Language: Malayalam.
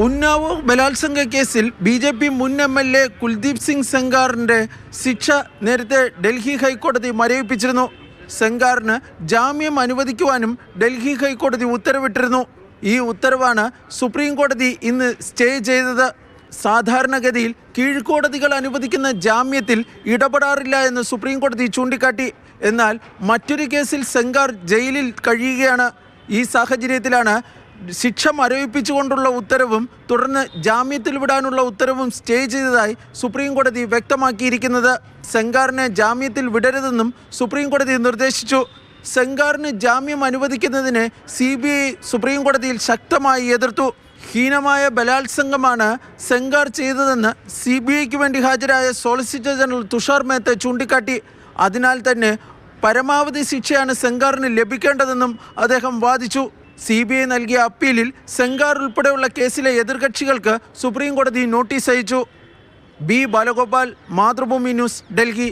ഉന്നാവോ ബലാത്സംഗ കേസിൽ BJP മുൻ MLA കുൽദീപ് സിംഗ് സെങ്കാറിൻ്റെ ശിക്ഷ നേരത്തെ ഡൽഹി ഹൈക്കോടതി മരവിപ്പിച്ചിരുന്നു. സെങ്കാറിന് ജാമ്യം അനുവദിക്കുവാനും ഡൽഹി ഹൈക്കോടതി ഉത്തരവിട്ടിരുന്നു. ഈ ഉത്തരവാണ് സുപ്രീം കോടതി ഇന്ന് സ്റ്റേ ചെയ്തത്. സാധാരണഗതിയിൽ കീഴ്ക്കോടതികൾ അനുവദിക്കുന്ന ജാമ്യത്തിൽ ഇടപെടാറില്ല എന്ന് സുപ്രീം കോടതി ചൂണ്ടിക്കാട്ടി. എന്നാൽ മറ്റൊരു കേസിൽ സെങ്കാർ ജയിലിൽ കഴിയുകയാണ്. ഈ സാഹചര്യത്തിലാണ് ശിക്ഷ മരവിപ്പിച്ചുകൊണ്ടുള്ള ഉത്തരവും തുടർന്ന് ജാമ്യത്തിൽ വിടാനുള്ള ഉത്തരവും സ്റ്റേ ചെയ്തതായി സുപ്രീം കോടതി വ്യക്തമാക്കിയിരിക്കുന്നത്. സെങ്കാറിനെ ജാമ്യത്തിൽ വിടരുതെന്നും സുപ്രീം കോടതി നിർദ്ദേശിച്ചു. സെങ്കാറിന് ജാമ്യം അനുവദിക്കുന്നതിനെ CBI സുപ്രീം കോടതിയിൽ ശക്തമായി എതിർത്തു. ഹീനമായ ബലാത്സംഗമാണ് സെങ്കാർ ചെയ്തതെന്ന് CBIക്ക് വേണ്ടി ഹാജരായ സോളിസിറ്റർ ജനറൽ തുഷാർ മേത്ത ചൂണ്ടിക്കാട്ടി. അതിനാൽ തന്നെ പരമാവധി ശിക്ഷയാണ് സെങ്കാറിന് ലഭിക്കേണ്ടതെന്നും അദ്ദേഹം വാദിച്ചു. CBI നൽകിയ അപ്പീലിൽ സെങ്കാർ ഉൾപ്പെടെയുള്ള കേസിലെ എതിർകക്ഷികൾക്ക് സുപ്രീം കോടതി നോട്ടീസ് അയച്ചു. B. ബാലഗോപാൽ, മാതൃഭൂമി ന്യൂസ്, ഡൽഹി.